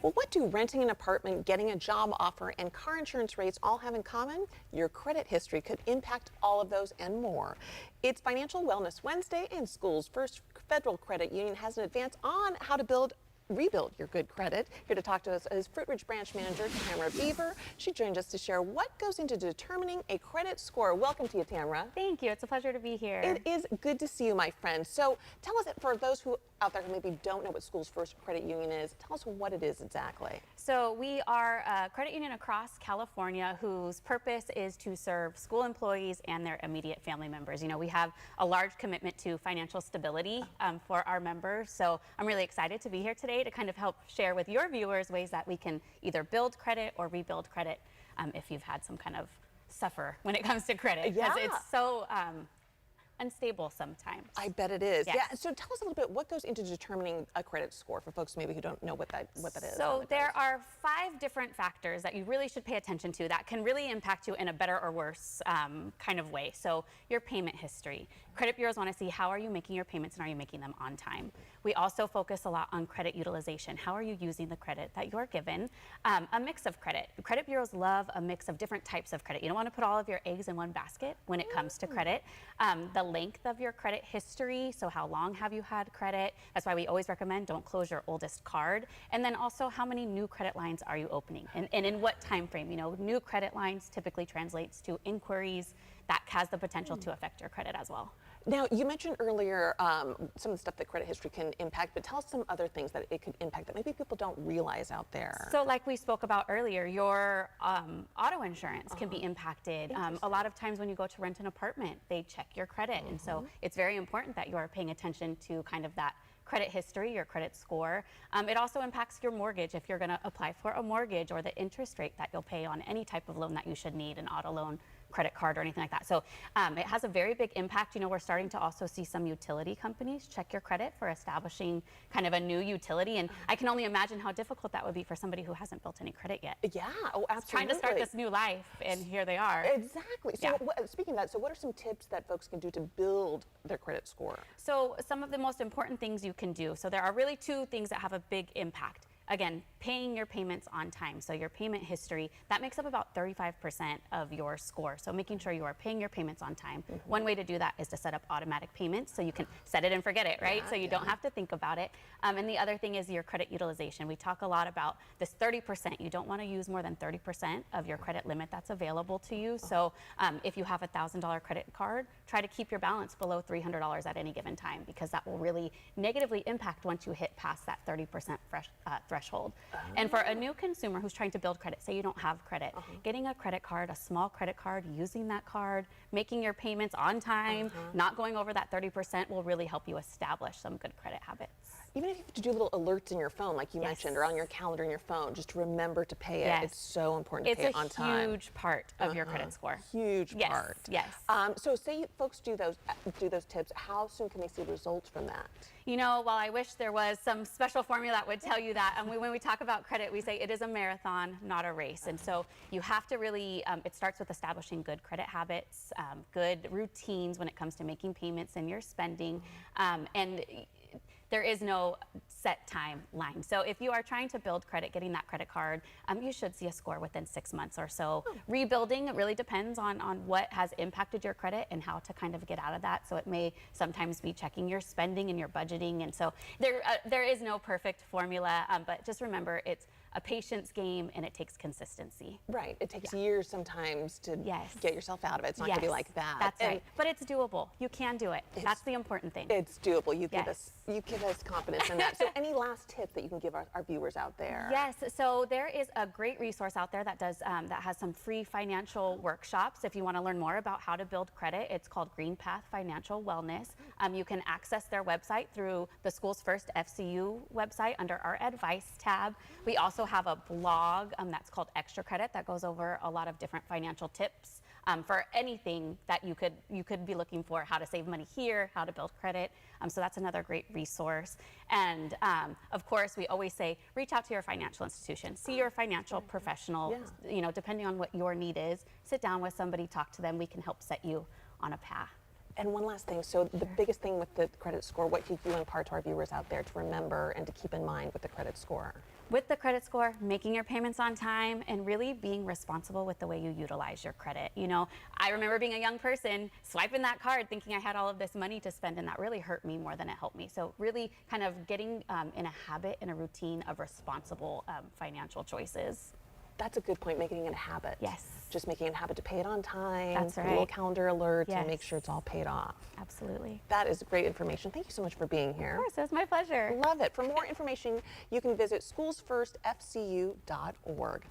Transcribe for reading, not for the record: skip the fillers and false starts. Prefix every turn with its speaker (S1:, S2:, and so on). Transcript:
S1: Well, what do renting an apartment, getting a job offer, and car insurance rates all have in common? Your credit history could impact all of those and more. It's Financial Wellness Wednesday, and School's First Federal Credit Union has an advance on how to rebuild your good credit. Here to talk to us is Fruitridge Branch Manager Tamara Beaver. She joined us to share what goes into determining a credit score. Welcome to you, Tamara.
S2: Thank you. It's a pleasure to be here.
S1: It is good to see you, my friend. So tell us, for those who out there who maybe don't know what School's First Credit Union is, tell us what it is exactly.
S2: So we are a credit union across California whose purpose is to serve school employees and their immediate family members. You know, we have a large commitment to financial stability for our members. So I'm really excited to be here today to kind of help share with your viewers ways that we can either build credit or rebuild credit if you've had some kind of suffer when it comes to credit.
S1: Yeah.
S2: Because it's so unstable sometimes.
S1: I bet it is.
S2: Yes.
S1: Yeah. So tell us a little bit, what goes into determining a credit score for folks maybe who don't know what that is?
S2: So there are 5 different factors that you really should pay attention to that can really impact you in a better or worse kind of way. So your payment history. Credit bureaus want to see how are you making your payments and are you making them on time. We also focus a lot on credit utilization. How are you using the credit that you're given? A mix of credit. Credit bureaus love a mix of different types of credit. You don't want to put all of your eggs in one basket when it comes to credit. The length of your credit history, so how long have you had credit? That's why we always recommend don't close your oldest card. And then also how many new credit lines are you opening and in what time frame? You know, new credit lines typically translates to inquiries that has the potential to affect your credit as well.
S1: Now, you mentioned earlier some of the stuff that credit history can impact, but tell us some other things that it could impact that maybe people don't realize out there.
S2: So like we spoke about earlier, your auto insurance can be impacted. A lot of times when you go to rent an apartment, they check your credit. And so it's very important that you are paying attention to kind of that credit history, your credit score. It also impacts your mortgage if you're going to apply for a mortgage or the interest rate that you'll pay on any type of loan that you should need, an auto loan, credit card, or anything like that. So it has a very big impact. You know, we're starting to also see some utility companies check your credit for establishing kind of a new utility. And I can only imagine how difficult that would be for somebody who hasn't built any credit yet.
S1: Yeah, oh, absolutely.
S2: Trying to start this new life, and here they are.
S1: Exactly. So speaking of that, so what are some tips that folks can do to build their credit score?
S2: So some of the most important things you can do. So there are really 2 things that have a big impact. Again, paying your payments on time. So your payment history, that makes up about 35% of your score. So making sure you are paying your payments on time. One way to do that is to set up automatic payments so you can set it and forget it, right? So you don't have to think about it. And the other thing is your credit utilization. We talk a lot about this 30%. You don't want to use more than 30% of your credit limit that's available to you. So if you have a $1,000 credit card, try to keep your balance below $300 at any given time, because that will really negatively impact once you hit past that 30% threshold. And for a new consumer who's trying to build credit, say you don't have credit, getting a credit card, a small credit card, using that card, making your payments on time, not going over that 30% will really help you establish some good credit habits.
S1: Even if you have to do little alerts in your phone, like you mentioned, or on your calendar in your phone, just to remember to pay it. It's so important to pay it on time.
S2: It's a huge part of your credit score.
S1: Huge part.
S2: Yes.
S1: So say folks do those tips, how soon can they see results from that?
S2: You know, while I wish there was some special formula that would tell you that, when we talk about credit, we say it is a marathon, not a race. And so you have to really, it starts with establishing good credit habits, good routines when it comes to making payments and your spending. And there is no set timeline. So if you are trying to build credit, getting that credit card, you should see a score within 6 months or so. Rebuilding, it really depends on what has impacted your credit and how to kind of get out of that. So it may sometimes be checking your spending and your budgeting. And so there is no perfect formula, but just remember it's a patience game and it takes consistency.
S1: Right. It takes years sometimes to get yourself out of it. It's not going to be like that.
S2: That's right. But it's doable. You can do it. That's the important thing.
S1: It's doable. You give us confidence in that. So any last tips that you can give our viewers out there?
S2: Yes. So there is a great resource out there that does that has some free financial workshops. If you want to learn more about how to build credit, it's called Green Path Financial Wellness. You can access their website through the Schools First FCU website under our advice tab. We also have a blog that's called Extra Credit that goes over a lot of different financial tips for anything that you could be looking for, how to save money here, how to build credit. So that's another great resource. And of course, we always say, reach out to your financial institution, see your financial professional, you know, depending on what your need is, sit down with somebody, talk to them. We can help set you on a path.
S1: And one last thing, so the biggest thing with the credit score, what could you impart to our viewers out there to remember and to keep in mind with the credit score?
S2: With the credit score, making your payments on time and really being responsible with the way you utilize your credit. You know, I remember being a young person swiping that card thinking I had all of this money to spend, and that really hurt me more than it helped me. So really kind of getting in a habit and a routine of responsible financial choices.
S1: That's a good point, making it a habit.
S2: Yes.
S1: Just making it a habit to pay it on time.
S2: That's
S1: put a little
S2: right.
S1: calendar alert and make
S2: Yes.
S1: sure it's all paid off.
S2: Absolutely.
S1: That is great information. Thank you so much for being here.
S2: Of course, it was my pleasure.
S1: Love it. For more information, you can visit SchoolsFirstFCU.org.